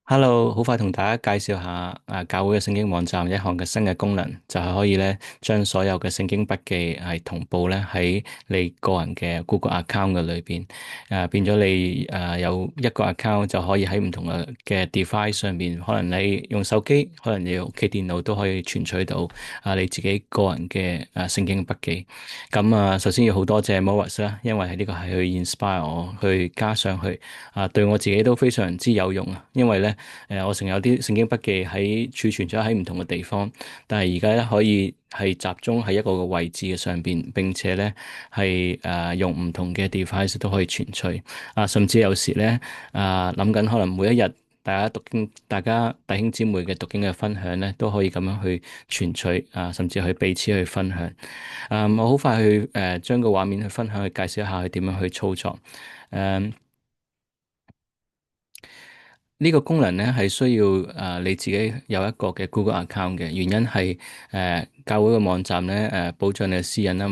Hello，好快同大家介紹下教會嘅聖經網站一項嘅新嘅功能，就係可以咧將所有嘅聖經筆記係同步咧喺你個人嘅 Google account 嘅裏邊，變咗你有一個 account 就可以喺唔同嘅 device 上面，可能你用手機，可能你用屋企電腦都可以存取到你自己個人嘅聖經筆記。咁首先要好多謝 Morris 啦，因為呢個係去 inspire 我去加上去對我自己都非常之有用啊，因為咧。我成日有啲聖經筆記喺儲存咗喺唔同嘅地方，但係而家咧可以係集中喺一個嘅位置嘅上邊，並且咧係用唔同嘅 device 都可以存取甚至有時咧諗緊可能每一日大家讀經，大家弟兄姊妹嘅讀經嘅分享咧都可以咁樣去存取甚至去彼此去分享。我好快去將個畫面去分享，去介紹一下佢點樣去操作。誒、呢個功能咧係需要你自己有一個嘅 Google account 嘅，原因係教會嘅網站咧保障你嘅私隱啦，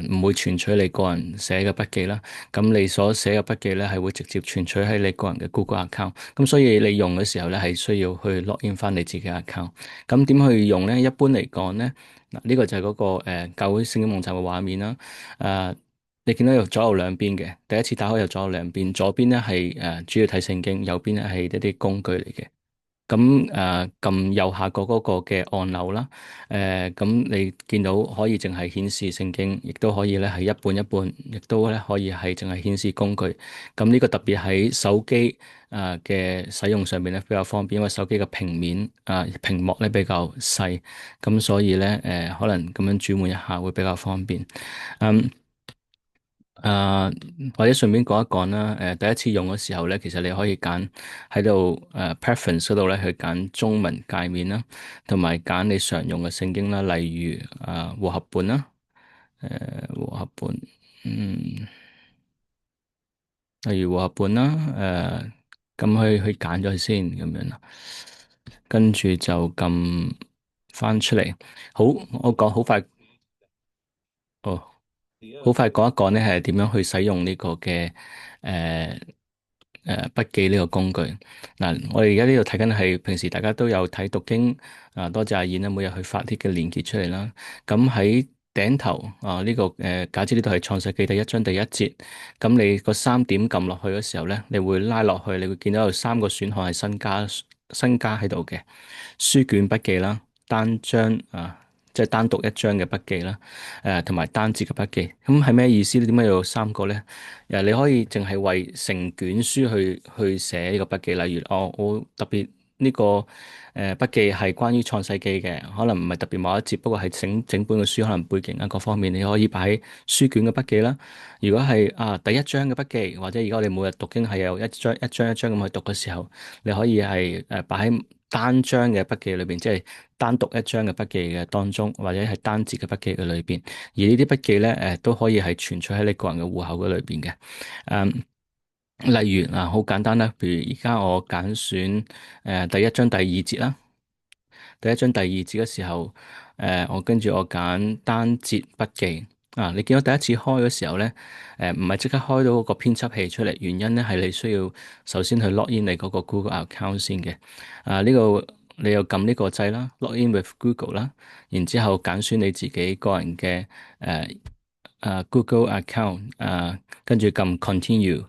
唔會存取你個人寫嘅筆記啦。咁你所寫嘅筆記咧係會直接存取喺你個人嘅 Google account。咁所以你用嘅時候咧係需要去 login 翻你自己嘅 account。咁點去用咧？一般嚟講咧，嗱呢個就係嗰個教會聖經網站嘅畫面啦。誒、你見到有左右兩邊嘅，第一次打開有左右兩邊，左邊咧係主要睇聖經，右邊咧係一啲工具嚟嘅。咁撳右下角嗰個嘅按鈕啦，咁你見到可以淨係顯示聖經，亦都可以咧係一半一半，亦都咧可以係淨係顯示工具。咁呢個特別喺手機嘅使用上面咧比較方便，因為手機嘅平面屏幕咧比較細，咁所以咧可能咁樣轉換一下會比較方便。嗯或者順便講一講啦，第一次用嘅時候咧，其實你可以揀喺度preference 嗰度咧去揀中文界面啦，同埋揀你常用嘅聖經啦，例如和合本啦，和合本，嗯，例如和合本啦，咁去揀咗佢先咁樣啦，跟住就撳翻出嚟。好，我講好快，哦，好快講一講咧係點樣去使用呢個嘅誒筆記呢個工具。嗱，我哋而家呢度睇緊係平時大家都有睇讀經多謝阿燕啦，每日去發啲嘅連結出嚟啦。咁喺頂頭呢個假設呢度係創世記第一章第一節，咁你個三點撳落去嘅時候咧，你會拉落去，你會見到有三個選項係新加喺度嘅書卷筆記啦、單張即係單獨一張嘅筆記啦，同埋單節嘅筆記，咁係咩意思咧？點解要有三個咧？你可以淨係為成卷書去寫呢個筆記，例如我特別呢個筆記係關於創世記嘅，可能唔係特別某一節，不過係整本嘅書，可能背景啊各方面，你可以擺喺書卷嘅筆記啦。如果係第一章嘅筆記，或者而家我哋每日讀經係有一章咁去讀嘅時候，你可以係擺喺單章嘅筆記裏邊，即係單獨一章嘅筆記嘅當中，或者係單節嘅筆記嘅裏邊。而呢啲筆記咧，都可以係存取喺你個人嘅戶口嗰裏邊嘅。例如好簡單啦，譬如而家我揀選第一章第二節啦，第一章第二節嘅時候，我跟住我揀單節筆記你見到第一次開嘅時候咧，唔係即刻開到嗰個編輯器出嚟，原因咧係你需要首先去 log in 你嗰個 Google account 先嘅。呢個你又撳呢個掣啦，log in with Google 啦，然之後揀選你自己個人嘅Google account 跟住撳 continue。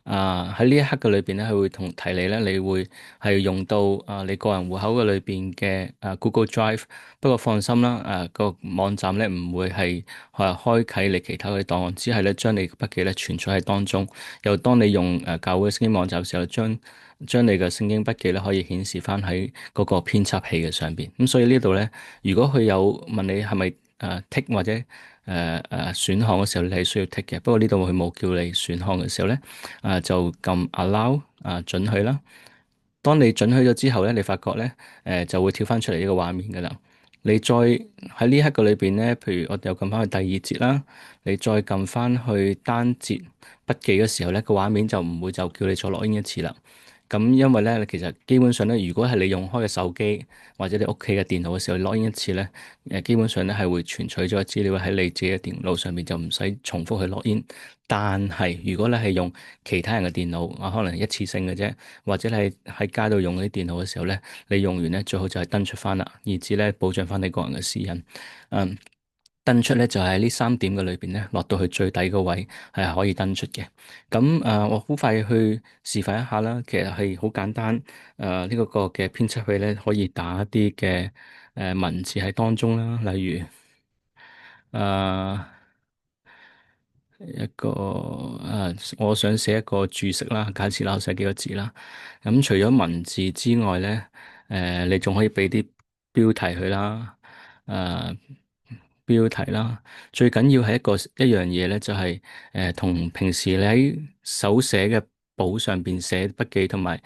喺呢一刻嘅裏邊咧，佢會提你咧，你會係用到你個人戶口嘅裏邊嘅Google Drive。不過放心啦，個網站咧唔會係開啟你其他嘅檔案，只係咧將你嘅筆記咧存儲喺當中。又當你用教會聖經網站嘅時候，將你嘅聖經筆記咧可以顯示翻喺嗰個編輯器嘅上邊。咁所以呢度咧，如果佢有問你係咪tick 或者選項嘅時候，你係需要 tick 嘅。不過呢度佢冇叫你選項嘅時候咧，就撳 allow 准許啦。當你准許咗之後咧，你發覺咧就會跳翻出嚟呢個畫面噶啦。你再喺呢一刻嘅裏邊咧，譬如我哋又撳翻去第二節啦，你再撳翻去單節筆記嘅時候咧，個畫面就唔會就叫你再 login 一次啦。咁因為咧，其實基本上咧，如果係你用開嘅手機或者你屋企嘅電腦嘅時候你 login 一次咧，基本上咧係會存取咗資料喺你自己嘅電腦上面，就唔使重複去 login。但係如果你係用其他人嘅電腦，可能一次性嘅啫，或者你喺街度用嗰啲電腦嘅時候咧，你用完咧最好就係登出翻啦，以至咧保障翻你個人嘅私隱。嗯。登出咧就係呢三點嘅裏邊咧，落到去最底個位係可以登出嘅。咁我好快去示範一下啦。其實係好簡單。呢個嘅編輯器咧可以打一啲嘅文字喺當中啦，例如誒、一個我想寫一個注釋啦，假設啦，我寫幾個字啦。咁除咗文字之外咧，你仲可以俾啲標題佢啦，誒、標題啦。最緊要係一樣嘢咧，就係同平時你喺手寫嘅簿上邊寫筆記，同埋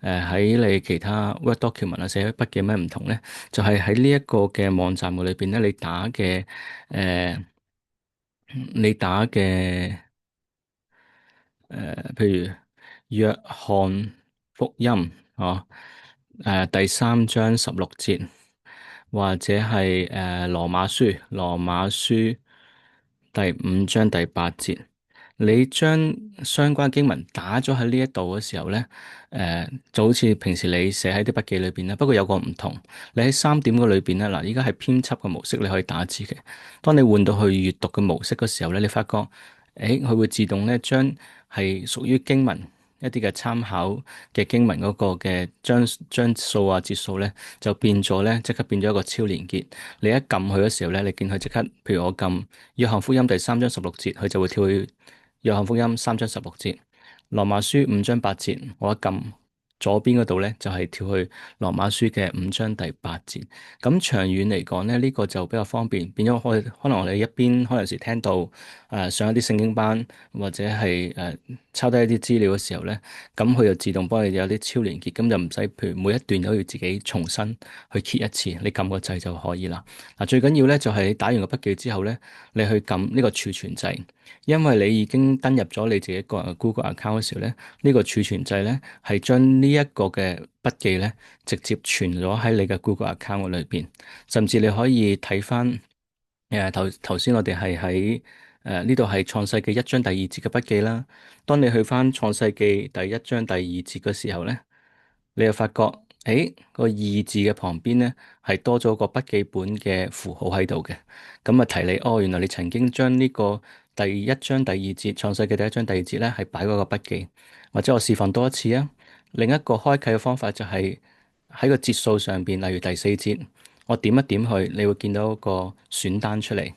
喺你其他 Word document 啊寫筆記咩唔同咧？就係喺呢一個嘅網站嘅裏邊咧，誒你打嘅。譬如約翰福音啊，第三章16節，或者係羅馬書第五章第8節，你將相關經文打咗喺呢一度嘅時候咧，就好似平時你寫喺啲筆記裏邊啦，不過有個唔同，你喺三點嗰裏邊咧，嗱，依家係編輯嘅模式，你可以打字嘅。當你換到去閱讀嘅模式嘅時候咧，你發覺，佢會自動咧將係屬於經文一啲嘅參考嘅經文嗰個嘅張數啊節數咧，就變咗咧，即刻變咗一個超連結。你一撳佢嘅時候咧，你見佢即刻，譬如我撳約翰福音第三章16節，佢就會跳去約翰福音三章16節。羅馬書5章8節，我一撳左邊嗰度咧，就係跳去羅馬書嘅5章第8節。咁長遠嚟講咧，呢個就比較方便，變咗可能我哋一邊可能時聽到上一啲聖經班，或者係抄低一啲資料嘅時候咧，咁佢就自動幫你有啲超連結，咁就唔使譬如每一段都要自己重新去揭一次，你撳個掣就可以啦。嗱，最緊要咧就係你打完個筆記之後咧，你去撳呢個儲存掣。因為你已經登入咗你自己個人嘅 Google account 嘅時候咧，呢個儲存掣咧係將呢一個嘅筆記咧直接存咗喺你嘅 Google account 裏邊，甚至你可以睇翻頭先我哋係喺呢度係創世記1章第2節嘅筆記啦。當你去翻創世記第1章第2節嘅時候咧，你又發覺，個二字嘅旁邊咧係多咗個筆記本嘅符號喺度嘅，咁啊提你，原來你曾經將呢個第1章第2節創世記第一章第二節咧係擺嗰個筆記，或者我示範多一次啊。另一個開啟嘅方法就係喺個節數上邊，例如第4節，我點一點去，你會見到一個選單出嚟。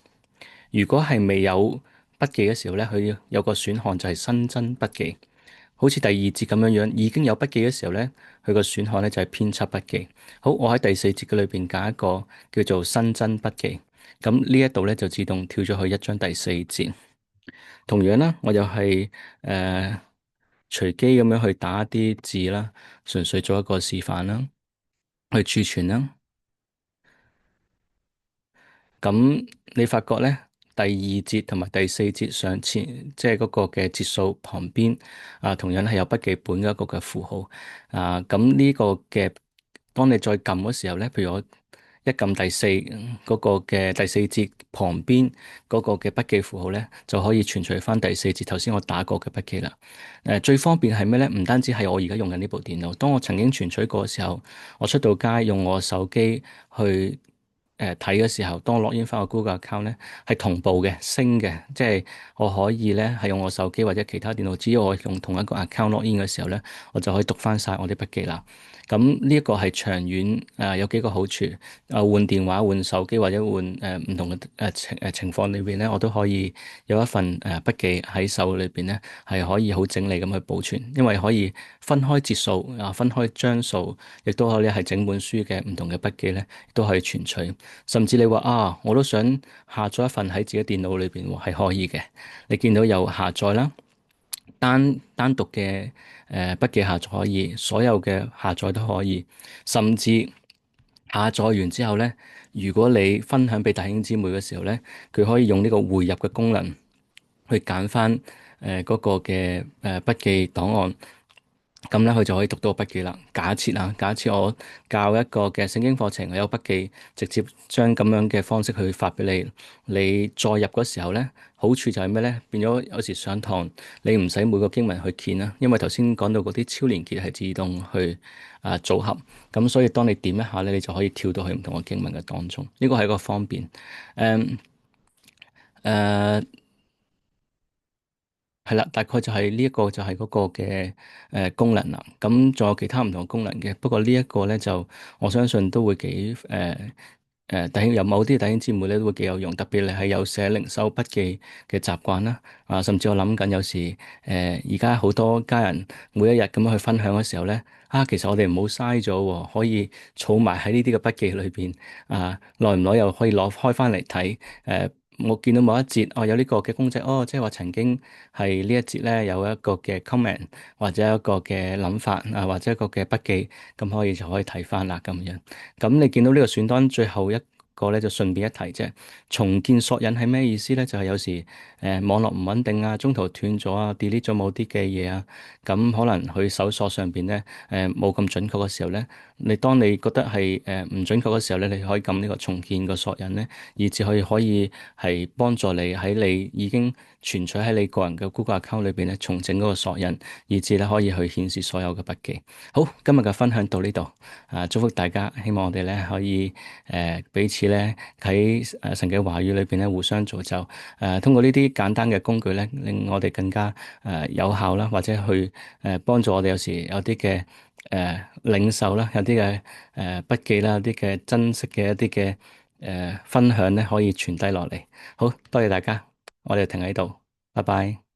如果係未有筆記嘅時候咧，佢有個選項就係新增筆記。好似第二節咁樣樣，已經有筆記嘅時候咧，佢個選項咧就係編輯筆記。好，我喺第4節嘅裏邊揀一個叫做新增筆記。咁呢一度咧就自動跳咗去1章第4節。同樣啦，我又係隨機咁樣去打一啲字啦，純粹做一個示範啦，去儲存啦。咁你發覺咧，第二節同埋第4節上前，即係嗰個嘅節數旁邊同樣係有筆記本嘅一個嘅符號咁呢個嘅，當你再撳嗰時候咧，譬如我一撳第四嗰個嘅第4節旁邊嗰個嘅筆記符號咧，就可以存取翻第4節頭先我打過嘅筆記啦。最方便係咩咧？唔單止係我而家用緊呢部電腦，當我曾經存取過嘅時候，我出到街用我手機去睇嘅時候，當我 login 翻個 Google account 咧，係同步嘅升嘅，即係我可以咧係用我手機或者其他電腦，只要我用同一個 account login 嘅時候咧，我就可以讀翻晒我啲筆記啦。咁呢一個係長遠有幾個好處。換電話、換手機或者換唔同嘅情況裏邊咧，我都可以有一份筆記喺手裏邊咧，係可以好整理咁去保存，因為可以分開節數分開張數，亦都可以係整本書嘅唔同嘅筆記咧，都可以存取。甚至你話我都想下載一份喺自己電腦裏邊喎，係可以嘅。你見到有下載啦，單獨嘅筆記下載可以，所有嘅下載都可以，甚至下載完之後咧，如果你分享俾弟兄姊妹嘅時候咧，佢可以用呢個匯入嘅功能去揀翻嗰個嘅筆記檔案。咁咧佢就可以讀到個筆記啦。假設我教一個嘅聖經課程，我有筆記，直接將咁樣嘅方式去發俾你。你再入嗰時候咧，好處就係咩咧？變咗有時上堂你唔使每個經文去鍵啦，因為頭先講到嗰啲超連結係自動去組合，咁所以當你點一下咧，你就可以跳到去唔同嘅經文嘅當中。呢個係一個方便。誒、誒。係啦，大概就係呢一個就係嗰個嘅功能啦。咁仲有其他唔同嘅功能嘅，不過呢一個咧就我相信都會幾弟兄有某啲弟兄姊妹咧都會幾有用，特別你係有寫靈修筆記嘅習慣啦。甚至我諗緊有時而家好多家人每一日咁樣去分享嘅時候咧，其實我哋唔好嘥咗喎，可以儲埋喺呢啲嘅筆記裏邊耐唔耐又可以攞開翻嚟睇我見到某一節，有呢個嘅公仔，即係話曾經係呢一節咧有一個嘅 comment 或者一個嘅諗法或者一個嘅筆記，咁就可以睇翻啦咁樣。咁你見到呢個選單最後一個咧，就順便一提啫。重建索引係咩意思咧？就係有時網絡唔穩定中途斷咗delete 咗某啲嘅嘢咁可能佢搜索上邊咧冇咁準確嘅時候咧，當你覺得係唔準確嘅時候咧，你可以撳呢個重建個索引咧。以至可以係幫助你喺你已經存取喺你個人嘅 Google account 裏邊咧，重整嗰個索引，以至咧可以去顯示所有嘅筆記。好，今日嘅分享到呢度，祝福大家，希望我哋咧可以彼此咧喺神嘅話語裏邊咧互相造就，通過呢啲簡單嘅工具咧，令我哋更加有效啦，或者去幫助我哋有時有啲嘅領受啦，有啲嘅筆記啦，有啲嘅珍惜嘅一啲嘅分享咧可以傳低落嚟，好多謝大家，我哋停喺度，拜拜。